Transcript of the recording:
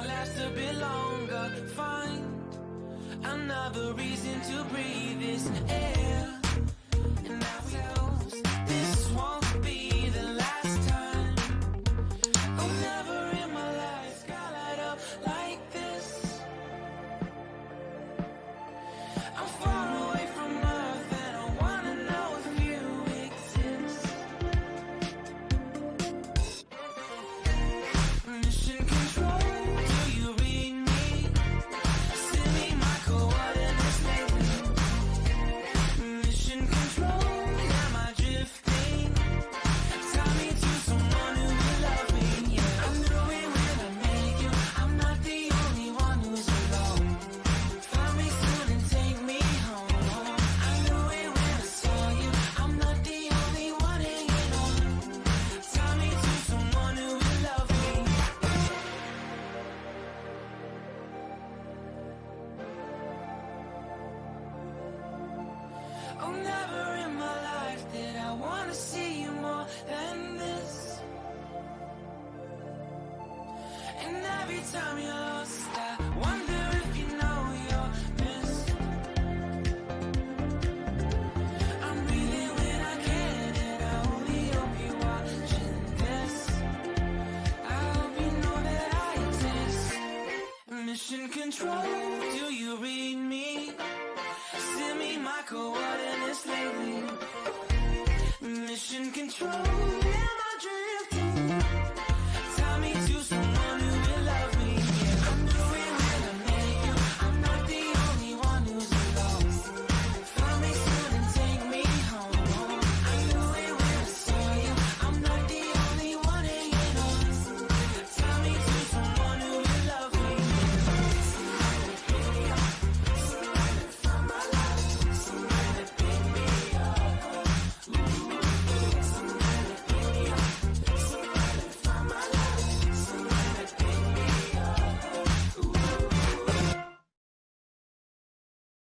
I'll last a bit longer. Find another reason to breathe this air. And now we close. This won't be the last time. Oh, never in my life got light up like this. I'm far away from Earth and I wanna know if you exist. Mission control, do you read me? Send me my coordinates lately. Mission control, am I drifting? Tie me to someone who will love me, yeah. I knew it when I met you, I'm not the only one who's alone. Find me soon and take me home. I knew it when I saw you, I'm not the only one hanging on. Tie me to someone who will love me. Oh, never in my life did I wanna see you more than this. And every time you're lost, I wonder if you know you're missed. I'm breathing when I can, and I only hope you're watching this. I hope you know that I exist. Mission control, do you read me? Send me my coordinates lately. Mission control.